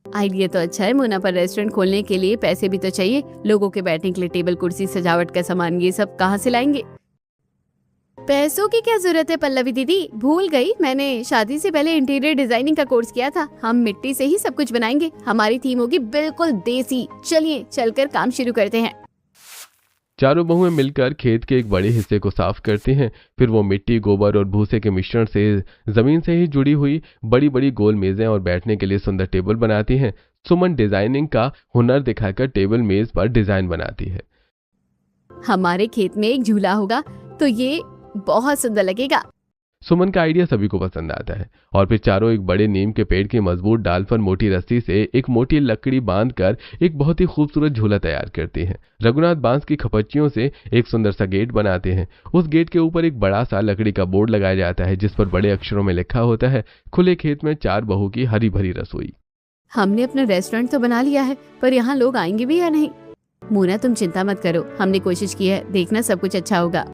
आइडिया तो अच्छा है मोना, पर रेस्टोरेंट खोलने के लिए पैसे भी तो चाहिए। लोगों के बैठने के लिए टेबल, कुर्सी, सजावट का सामान, ये सब कहाँ से लाएंगे? पैसों की क्या जरूरत है पल्लवी दीदी? भूल गई, मैंने शादी से पहले इंटीरियर डिजाइनिंग का कोर्स किया था। हम मिट्टी से ही सब कुछ बनाएंगे। हमारी थीम होगी बिल्कुल देसी। चलिए चलकर काम शुरू करते हैं। चारों बहुएं मिलकर खेत के एक बड़े हिस्से को साफ करती हैं। फिर वो मिट्टी, गोबर और भूसे के मिश्रण से जमीन से ही जुड़ी हुई बड़ी बड़ी गोल मेजें और बैठने के लिए सुंदर टेबल बनाती हैं। सुमन डिजाइनिंग का हुनर दिखाकर टेबल मेज पर डिजाइन बनाती है। हमारे खेत में एक झूला होगा तो ये बहुत सुंदर लगेगा। सुमन का आइडिया सभी को पसंद आता है और फिर चारों एक बड़े नीम के पेड़ की मजबूत डाल पर मोटी रस्सी से एक मोटी लकड़ी बांधकर एक बहुत ही खूबसूरत झूला तैयार करती हैं। रघुनाथ बांस की खपच्चियों से एक सुंदर सा गेट बनाते हैं। उस गेट के ऊपर एक बड़ा सा लकड़ी का बोर्ड लगाया जाता है जिस पर बड़े अक्षरों में लिखा होता है, खुले खेत में चार बहू की हरी भरी रसोई। हमने अपना रेस्टोरेंट तो बना लिया है, पर यहाँ लोग आएंगे भी या नहीं? मोना, तुम चिंता मत करो, हमने कोशिश की है, देखना सब कुछ अच्छा होगा।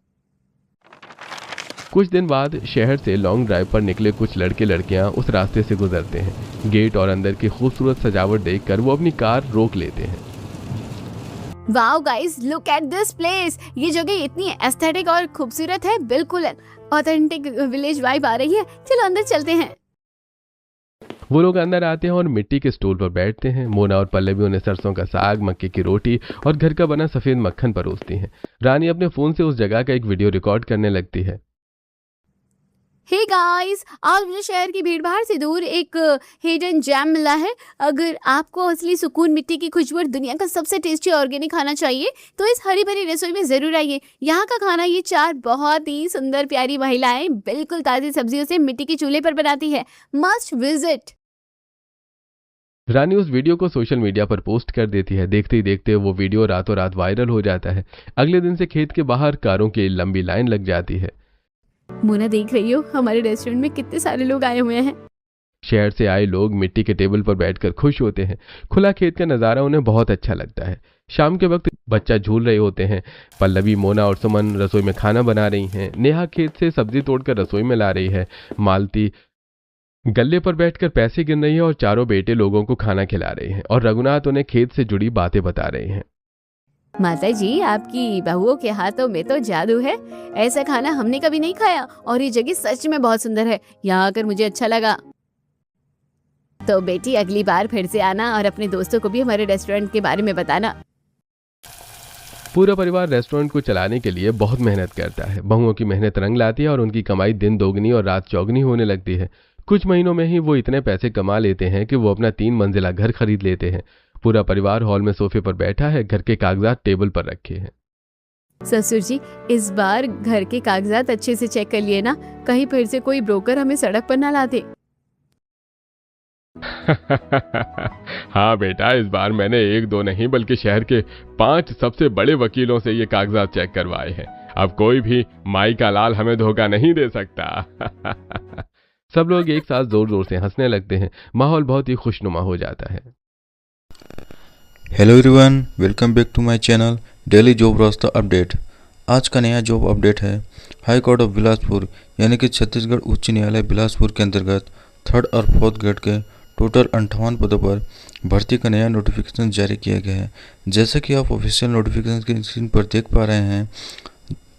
कुछ दिन बाद शहर से लॉन्ग ड्राइव पर निकले कुछ लड़के लड़कियां उस रास्ते से गुजरते हैं। गेट और अंदर की खूबसूरत सजावट देखकर वो अपनी कार रोक लेते हैं। Wow guys, look at this place. ये जगह इतनी एस्थेटिक और खूबसूरत है, बिल्कुल ऑथेंटिक विलेज वाइब आ रही है। चलो अंदर चलते हैं। वो लोग अंदर आते हैं और मिट्टी के स्टूल पर बैठते हैं। मोना और पल्लवी उन्हें सरसों का साग, मक्के की रोटी और घर का बना सफेद मक्खन परोसती हैं। रानी अपने फोन से उस जगह का एक वीडियो रिकॉर्ड करने लगती है। हे गाइस, आज मुझे शहर की भीड़ भाड़ से दूर एक हिडन जेम मिला है। अगर आपको असली सुकून, मिट्टी की खुशबू और दुनिया का सबसे टेस्टी ऑर्गेनिक खाना चाहिए तो इस हरी भरी रसोई में जरूर आइए। यहाँ का खाना ये चार बहुत ही सुंदर प्यारी महिलाएं बिल्कुल ताजी सब्जियों से मिट्टी के चूल्हे पर बनाती है। Must visit. रानी उस वीडियो को सोशल मीडिया पर पोस्ट कर देती है। देखते ही देखते वो वीडियो रातों रात वायरल हो जाता है। अगले दिन से खेत के बाहर कारों की लंबी लाइन लग जाती है। मोना, देख रही हो हमारे रेस्टोरेंट में कितने सारे लोग आए हुए हैं। शहर से आए लोग मिट्टी के टेबल पर बैठकर खुश होते हैं। खुला खेत का नज़ारा उन्हें बहुत अच्छा लगता है। शाम के वक्त बच्चा झूल रहे होते हैं। पल्लवी, मोना और सुमन रसोई में खाना बना रही हैं। नेहा खेत से सब्जी तोड़कर रसोई में ला रही है। मालती गल्ले पर बैठकर पैसे गिन रही है और चारों बेटे लोगों को खाना खिला रहे हैं और रघुनाथ उन्हें खेत से जुड़ी बातें बता रहे हैं। माता जी, आपकी बहुओं के हाथों में तो जादू है। ऐसा खाना हमने कभी नहीं खाया और ये जगह सच में बहुत सुंदर है। यहाँ आकर मुझे अच्छा लगा। तो बेटी, अगली बार फिर से आना और अपने दोस्तों को भी हमारे रेस्टोरेंट के बारे में बताना। पूरा परिवार रेस्टोरेंट को चलाने के लिए बहुत मेहनत करता है। बहुओं की मेहनत रंग लाती है और उनकी कमाई दिन दोगुनी और रात चौगुनी होने लगती है। कुछ महीनों में ही वो इतने पैसे कमा लेते हैं कि वो अपना 3 मंजिला घर खरीद लेते हैं। पूरा परिवार हॉल में सोफे पर बैठा है। घर के कागजात टेबल पर रखे हैं। ससुर जी, इस बार घर के कागजात अच्छे से चेक कर लिए ना, कहीं फिर से कोई ब्रोकर हमें सड़क पर ना ला दे। हाँ बेटा, इस बार मैंने 1-2 नहीं बल्कि शहर के 5 सबसे बड़े वकीलों से ये कागजात चेक करवाए हैं। अब कोई भी माई का लाल हमें धोखा नहीं दे सकता। सब लोग एक साथ जोर जोर से हंसने लगते हैं। माहौल बहुत ही खुशनुमा हो जाता है। Hello everyone, welcome back to my channel daily job रास्ता अपडेट। आज का नया जॉब अपडेट है हाई कोर्ट ऑफ बिलासपुर यानी कि छत्तीसगढ़ उच्च न्यायालय बिलासपुर के अंतर्गत 3rd और 4th ग्रेड के टोटल 58 पदों पर भर्ती का नया नोटिफिकेशन जारी किया गया है। जैसे कि आप ऑफिशियल नोटिफिकेशन की स्क्रीन पर देख पा रहे हैं,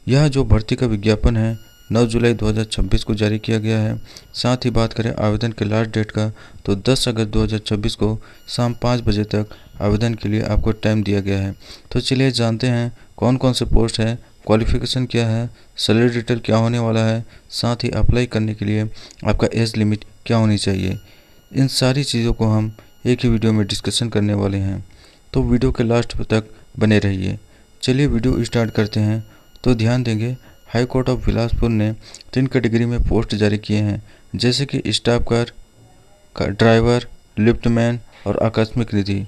यह जो भर्ती का विज्ञापन है 9 जुलाई 2026 को जारी किया गया है। साथ ही बात करें आवेदन के लास्ट डेट का तो 10 अगस्त 2026 को शाम 5 बजे तक आवेदन के लिए आपको टाइम दिया गया है। तो चलिए जानते हैं कौन कौन से पोस्ट है, क्वालिफिकेशन क्या है, सैलरी डिटेल क्या होने वाला है, साथ ही अप्लाई करने के लिए आपका एज लिमिट क्या होनी चाहिए। इन सारी चीज़ों को हम एक ही वीडियो में डिस्कशन करने वाले हैं, तो वीडियो के लास्ट तक बने रहिए। चलिए वीडियो स्टार्ट करते हैं। तो ध्यान देंगे, हाई कोर्ट ऑफ बिलासपुर ने 3 कैटेगरी में पोस्ट जारी किए हैं, जैसे कि स्टाफ कार, ड्राइवर, लिफ्टमैन और आकस्मिक निधि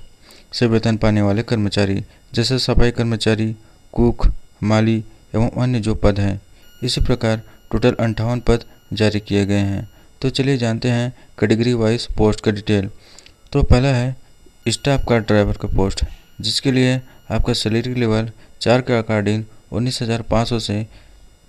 से वेतन पाने वाले कर्मचारी, जैसे सफाई कर्मचारी, कुक, माली एवं अन्य जो पद हैं। इसी प्रकार टोटल 58 पद जारी किए गए हैं। तो चलिए जानते हैं कैटेगरी वाइज पोस्ट का डिटेल। तो पहला है स्टाफ कार ड्राइवर का पोस्ट, जिसके लिए आपका सैलरी लेवल 4 के अकॉर्डिंग 19,500 से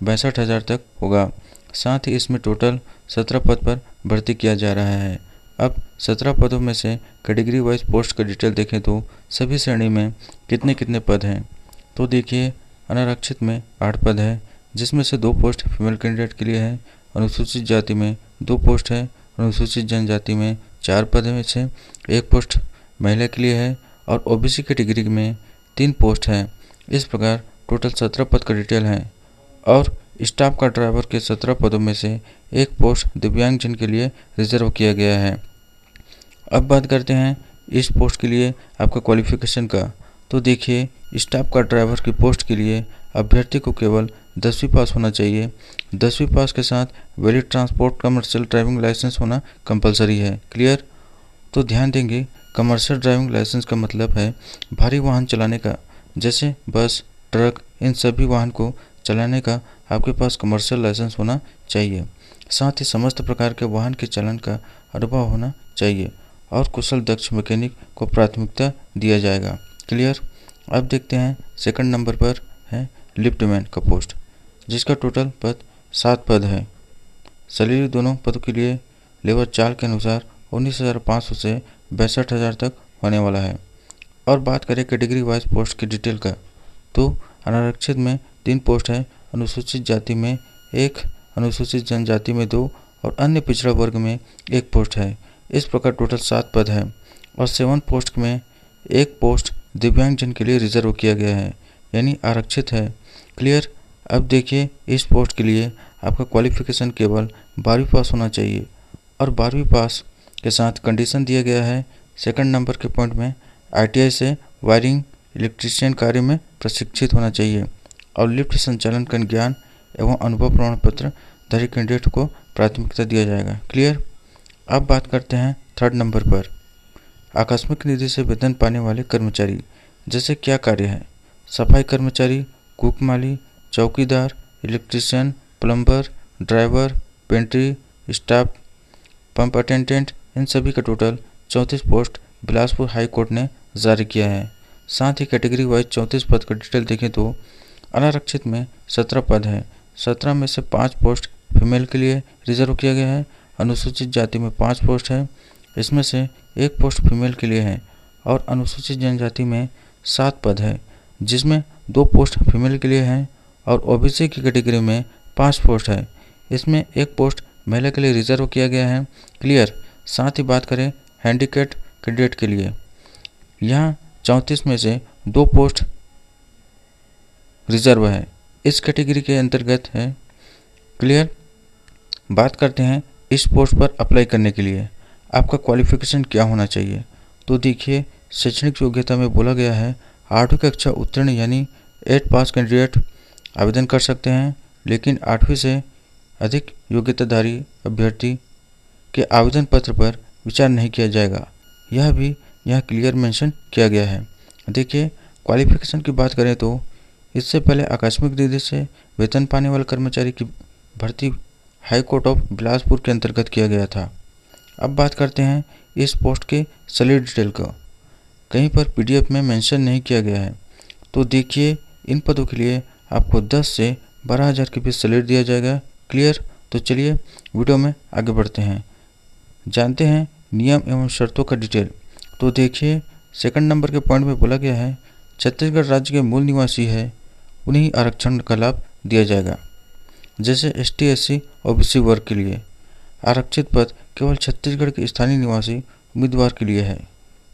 62,000 तक होगा। साथ ही इसमें टोटल 17 पद पर भर्ती किया जा रहा है। अब 17 पदों में से कैटेगरी वाइज पोस्ट का डिटेल देखें तो सभी श्रेणी में कितने कितने पद हैं। तो देखिए, अनारक्षित में 8 पद है, जिसमें से 2 पोस्ट फीमेल कैंडिडेट के लिए है। अनुसूचित जाति में 2 पोस्ट है। अनुसूचित जनजाति में 4 पद में से 1 पोस्ट महिला के लिए है और ओबीसी कैटेगरी में 3 पोस्ट है। इस प्रकार टोटल 17 पद का डिटेल है और स्टाफ का ड्राइवर के 17 पदों में से 1 पोस्ट दिव्यांगजन के लिए रिजर्व किया गया है। अब बात करते हैं इस पोस्ट के लिए आपका क्वालिफिकेशन का। तो देखिए, स्टाफ का ड्राइवर की पोस्ट के लिए अभ्यर्थी को केवल 10वीं पास होना चाहिए। 10वीं पास के साथ valid transport commercial driving licence होना कंपलसरी है। क्लियर? तो ध्यान देंगे, कमर्शियल ड्राइविंग लाइसेंस का मतलब है भारी वाहन चलाने का, जैसे बस, ट्रक, इन सभी वाहन को चलाने का आपके पास कमर्शियल लाइसेंस होना चाहिए। साथ ही समस्त प्रकार के वाहन के चालन का अनुभव होना चाहिए और कुशल दक्ष मैकेनिक को प्राथमिकता दिया जाएगा। क्लियर? अब देखते हैं सेकंड नंबर पर है लिफ्टमैन का पोस्ट, जिसका टोटल पद 7 पद है। सैलरी दोनों पदों के लिए लेवल 4 के अनुसार 19,500 से 62,000 तक होने वाला है। और बात करें कैटेगरी वाइज पोस्ट की डिटेल का, तो अनारक्षित में 3 पोस्ट है। अनुसूचित जाति में 1, अनुसूचित जनजाति में 2 और अन्य पिछड़ा वर्ग में 1 पोस्ट है। इस प्रकार टोटल 7 पद है और 7 पोस्ट में 1 पोस्ट दिव्यांगजन के लिए रिजर्व किया गया है, यानी आरक्षित है। क्लियर? अब देखिए, इस पोस्ट के लिए आपका क्वालिफिकेशन केवल 12वीं पास होना चाहिए और 12वीं पास के साथ कंडीशन दिया गया है सेकंड नंबर के पॉइंट में ITI से वायरिंग इलेक्ट्रीशियन कार्य में प्रशिक्षित होना चाहिए और लिफ्ट संचालन का ज्ञान एवं अनुभव प्रमाण पत्र धारी कैंडिडेट को प्राथमिकता दिया जाएगा। क्लियर? अब बात करते हैं 3rd नंबर पर आकस्मिक निधि से वेतन पाने वाले कर्मचारी, जैसे क्या कार्य है। सफाई कर्मचारी, कुक, माली, चौकीदार, electrician, plumber, driver, pantry, staff, pump attendant, इन सभी का total 34 post Bilaspur high court ने जारी किया है। साथ ही कैटेगरी वाइज 34 पद का डिटेल देखें तो अनारक्षित में 17 पद है। 17 में से 5 पोस्ट फीमेल के लिए रिजर्व किया गया है। अनुसूचित जाति में 5 पोस्ट है, इसमें से 1 पोस्ट फीमेल के लिए है और अनुसूचित जनजाति में 7 पद है, जिसमें 2 पोस्ट फीमेल के लिए हैं और ओबीसी की कैटेगरी में 5 पोस्ट है, इसमें 1 पोस्ट महिला के लिए रिजर्व किया गया है। क्लियर? साथ ही बात करें हैंडीकैप्ड कैंडिडेट के लिए, यहाँ 34 में से 2 पोस्ट रिजर्व है, इस कैटेगरी के अंतर्गत है। क्लियर? बात करते हैं इस पोस्ट पर अप्लाई करने के लिए आपका क्वालिफिकेशन क्या होना चाहिए। तो देखिए, शैक्षणिक योग्यता में बोला गया है 8वीं कक्षा उत्तीर्ण यानी 8 पास कैंडिडेट आवेदन कर सकते हैं, लेकिन 8वीं से अधिक योग्यताधारी अभ्यर्थी के आवेदन पत्र पर विचार नहीं किया जाएगा। यह भी यहाँ क्लियर मेंशन किया गया है। देखिए, क्वालिफिकेशन की बात करें तो इससे पहले आकस्मिक निधि से वेतन पाने वाले कर्मचारी की भर्ती हाई कोर्ट ऑफ बिलासपुर के अंतर्गत किया गया था। अब बात करते हैं इस पोस्ट के सैलरी डिटेल का। कहीं पर पीडीएफ में मेंशन नहीं किया गया है। तो देखिए, इन पदों के लिए आपको 10 से 12,000 के बीच सैलरी दिया जाएगा। क्लियर? तो चलिए वीडियो में आगे बढ़ते हैं, जानते हैं नियम एवं शर्तों का डिटेल। तो देखिए, सेकंड नंबर के पॉइंट में बोला गया है छत्तीसगढ़ राज्य के मूल निवासी है उन्हें आरक्षण का लाभ दिया जाएगा। जैसे ST SC और OBC वर्ग के लिए आरक्षित पद केवल छत्तीसगढ़ के स्थानीय निवासी उम्मीदवार के लिए है।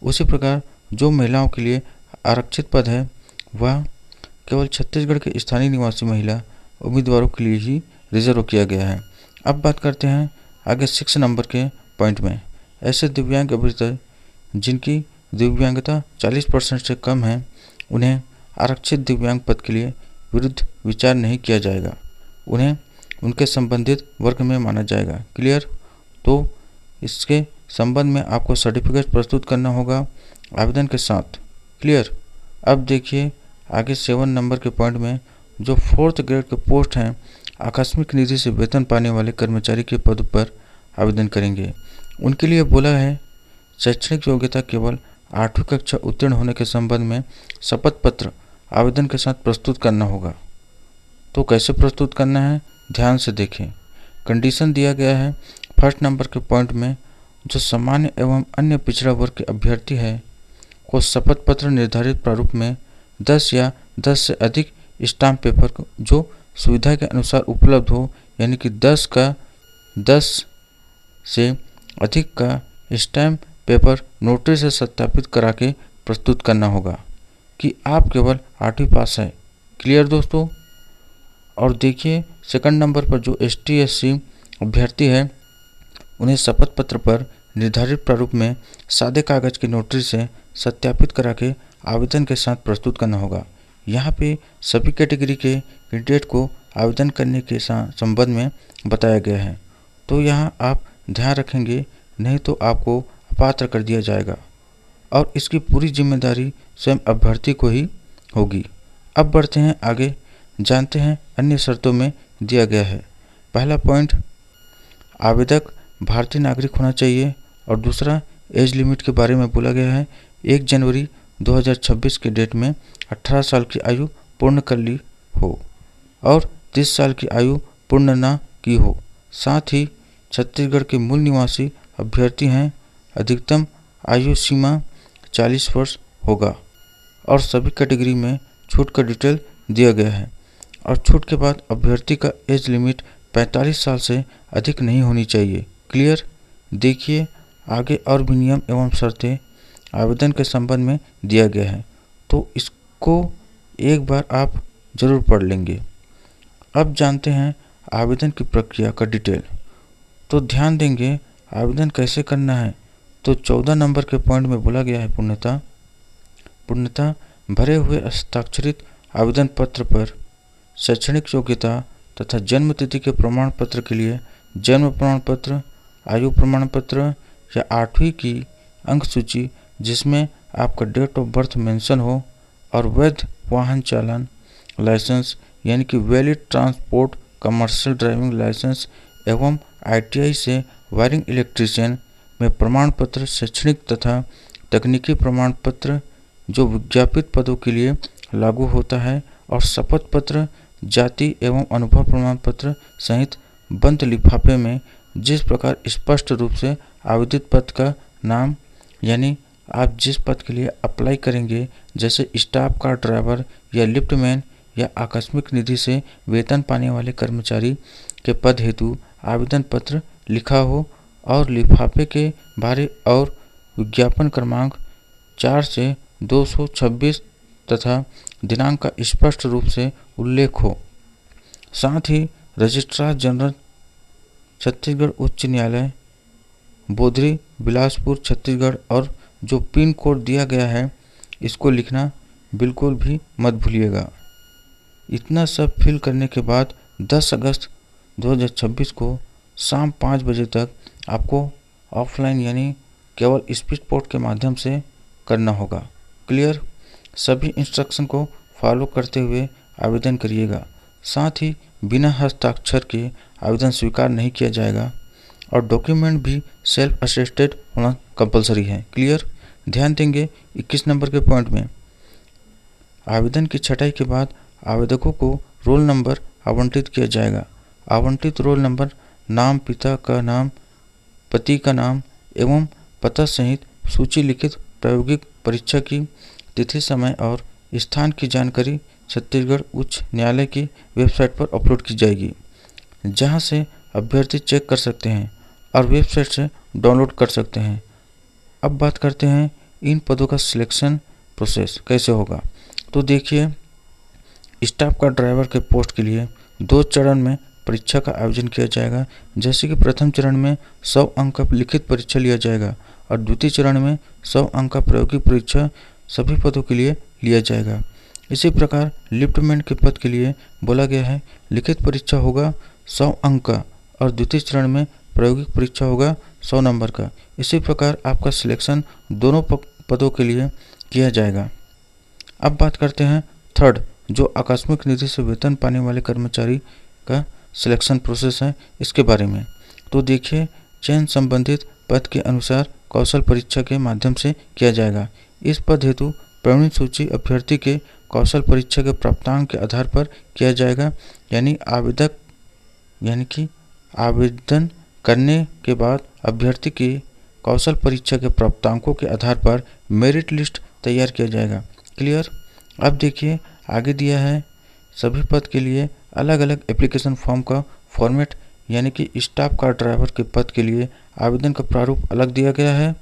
उसी प्रकार जो महिलाओं के लिए आरक्षित पद है वह केवल छत्तीसगढ़ के स्थानीय निवासी महिला उम्मीदवारों के लिए ही रिजर्व किया गया है। अब बात करते हैं आगे 6 नंबर के पॉइंट में। ऐसे दिव्यांग अभ्यर्थी जिनकी दिव्यांगता 40% से कम है उन्हें आरक्षित दिव्यांग पद के लिए विरुद्ध विचार नहीं किया जाएगा, उन्हें उनके संबंधित वर्ग में माना जाएगा। क्लियर? तो इसके संबंध में आपको सर्टिफिकेट प्रस्तुत करना होगा आवेदन के साथ। क्लियर? अब देखिए आगे 7 नंबर के पॉइंट में जो 4th ग्रेड के पोस्ट हैं आकस्मिक निधि से वेतन पाने वाले कर्मचारी के पद पर आवेदन करेंगे। उनके लिए बोला है शैक्षणिक योग्यता केवल 8वीं कक्षा उत्तीर्ण होने के संबंध में शपथ पत्र आवेदन के साथ प्रस्तुत करना होगा। तो कैसे प्रस्तुत करना है ध्यान से देखें। कंडीशन दिया गया है 1st नंबर के पॉइंट में जो सामान्य एवं अन्य पिछड़ा वर्ग के अभ्यर्थी है को शपथ पत्र निर्धारित प्रारूप में 10 या 10 से अधिक स्टाम्प पेपर जो सुविधा के अनुसार उपलब्ध हो, यानी कि 10 से अधिक का स्टैम्प पेपर नोटरी से सत्यापित करा के प्रस्तुत करना होगा कि आप केवल 8वीं पास है। क्लियर दोस्तों? और देखिए 2nd नंबर पर जो ST SC अभ्यर्थी है उन्हें शपथ पत्र पर निर्धारित प्रारूप में सादे कागज की नोटरी से सत्यापित करा के आवेदन के साथ प्रस्तुत करना होगा। यहाँ पे सभी कैटेगरी के कैंडिडेट को आवेदन करने के संबंध में बताया गया है। तो यहाँ आप ध्यान रखेंगे, नहीं तो आपको अपात्र कर दिया जाएगा और इसकी पूरी जिम्मेदारी स्वयं अभ्यर्थी को ही होगी। अब बढ़ते हैं आगे, जानते हैं अन्य शर्तों में दिया गया है। पहला पॉइंट, आवेदक भारतीय नागरिक होना चाहिए और दूसरा एज लिमिट के बारे में बोला गया है 1 जनवरी 2026 के डेट में 18 साल की आयु पूर्ण कर ली हो और 30 साल की आयु पूर्ण न की हो। साथ ही छत्तीसगढ़ के मूल निवासी अभ्यर्थी हैं, अधिकतम आयु सीमा 40 वर्ष होगा और सभी कैटेगरी में छूट का डिटेल दिया गया है और छूट के बाद अभ्यर्थी का एज लिमिट 45 साल से अधिक नहीं होनी चाहिए। क्लियर? देखिए आगे और भी नियम एवं शर्तें आवेदन के संबंध में दिया गया है, तो इसको एक बार आप जरूर पढ़ लेंगे। अब जानते हैं आवेदन की प्रक्रिया का डिटेल। तो ध्यान देंगे आवेदन कैसे करना है। तो 14 नंबर के पॉइंट में बोला गया है पूर्णतः भरे हुए हस्ताक्षरित आवेदन पत्र पर शैक्षणिक योग्यता तथा जन्म तिथि के प्रमाण पत्र के लिए जन्म प्रमाण पत्र, आयु प्रमाण पत्र या 8वीं की अंक सूची जिसमें आपका डेट ऑफ बर्थ मेंशन हो और वैध वाहन चालन लाइसेंस यानी कि valid transport commercial driving licence एवं ITI से वायरिंग इलेक्ट्रीशियन में प्रमाण पत्र, शैक्षणिक तथा तकनीकी प्रमाण पत्र जो विज्ञापित पदों के लिए लागू होता है और शपथ पत्र, जाति एवं अनुभव प्रमाण पत्र सहित बंद लिफाफे में जिस प्रकार स्पष्ट रूप से आवेदित पद का नाम, यानी आप जिस पद के लिए अप्लाई करेंगे जैसे स्टाफ कार ड्राइवर या लिफ्टमैन या आकस्मिक निधि से वेतन पाने वाले कर्मचारी के पद हेतु आवेदन पत्र लिखा हो और लिफाफे के बारे और विज्ञापन क्रमांक 4 से 226 तथा दिनांक का स्पष्ट रूप से उल्लेख हो। साथ ही रजिस्ट्रार जनरल छत्तीसगढ़ उच्च न्यायालय बोदरी बिलासपुर छत्तीसगढ़ और जो पिन कोड दिया गया है इसको लिखना बिल्कुल भी मत भूलिएगा। इतना सब फिल करने के बाद 10 अगस्त 2026 को शाम 5 बजे तक आपको ऑफलाइन यानी केवल स्पीड पोस्ट के माध्यम से करना होगा। क्लियर? सभी इंस्ट्रक्शन को फॉलो करते हुए आवेदन करिएगा। साथ ही बिना हस्ताक्षर के आवेदन स्वीकार नहीं किया जाएगा और डॉक्यूमेंट भी सेल्फ अटेस्टेड होना कंपलसरी है। क्लियर? ध्यान देंगे 21 नंबर के पॉइंट में। आवेदन की छटाई के बाद आवेदकों को रोल नंबर आवंटित किया जाएगा। आवंटित रोल नंबर नाम, पिता का नाम, पति का नाम एवं पता सहित सूची लिखित प्रायोगिक परीक्षा की तिथि, समय और स्थान की जानकारी छत्तीसगढ़ उच्च न्यायालय की वेबसाइट पर अपलोड की जाएगी, जहां से अभ्यर्थी चेक कर सकते हैं और वेबसाइट से डाउनलोड कर सकते हैं। अब बात करते हैं इन पदों का सिलेक्शन प्रोसेस कैसे होगा। तो देखिए, स्टाफ का ड्राइवर के पोस्ट के लिए 2 चरण में परीक्षा का आयोजन किया जाएगा। जैसे कि प्रथम चरण में 100 अंक का लिखित परीक्षा लिया जाएगा और द्वितीय चरण में 100 अंक का प्रायोगिक परीक्षा सभी पदों के लिए लिया जाएगा। इसी प्रकार लिफ्टमैन के पद के लिए बोला गया है लिखित परीक्षा होगा 100 अंक का और द्वितीय चरण में प्रायोगिक परीक्षा होगा 100 नंबर का। इसी प्रकार आपका सिलेक्शन दोनों पदों के लिए किया जाएगा। अब बात करते हैं थर्ड, जो आकस्मिक निधि से वेतन पाने वाले कर्मचारी का सिलेक्शन प्रोसेस है, इसके बारे में। तो देखिए, चयन संबंधित पद के अनुसार कौशल परीक्षा के माध्यम से किया जाएगा। इस पद हेतु प्रवीण सूची अभ्यर्थी के कौशल परीक्षा के प्राप्तांक के आधार पर किया जाएगा। यानी कि आवेदन करने के बाद अभ्यर्थी के कौशल परीक्षा के प्राप्तांकों के आधार पर मेरिट लिस्ट तैयार किया जाएगा। क्लियर। अब देखिए, आगे दिया है सभी पद के लिए अलग अलग एप्लीकेशन फॉर्म का फॉर्मेट, यानी कि स्टाफ कार ड्राइवर के पद के लिए आवेदन का प्रारूप अलग दिया गया है।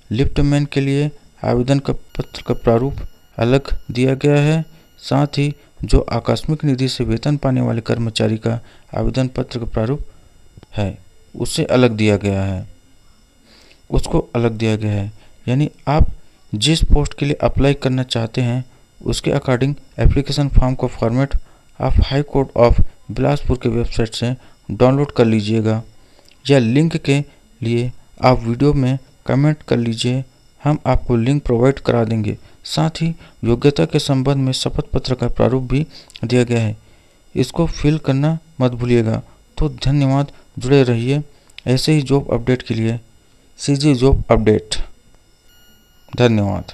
लिफ्टमैन के लिए आवेदन का पत्र का प्रारूप अलग दिया गया है। साथ ही जो आकस्मिक निधि से वेतन पाने वाले कर्मचारी का आवेदन पत्र का प्रारूप है, उससे अलग दिया गया है, उसको अलग दिया गया है। यानी आप जिस पोस्ट के लिए अप्लाई करना चाहते हैं उसके अकॉर्डिंग एप्लीकेशन फॉर्म का फॉर्मेट आप हाई कोर्ट ऑफ बिलासपुर के वेबसाइट से डाउनलोड कर लीजिएगा, या लिंक के लिए आप वीडियो में कमेंट कर लीजिए, हम आपको लिंक प्रोवाइड करा देंगे। साथ ही योग्यता के संबंध में शपथ पत्र का प्रारूप भी दिया गया है, इसको फिल करना मत भूलिएगा। तो धन्यवाद, जुड़े रहिए ऐसे ही जॉब अपडेट के लिए। CG job update. धन्यवाद।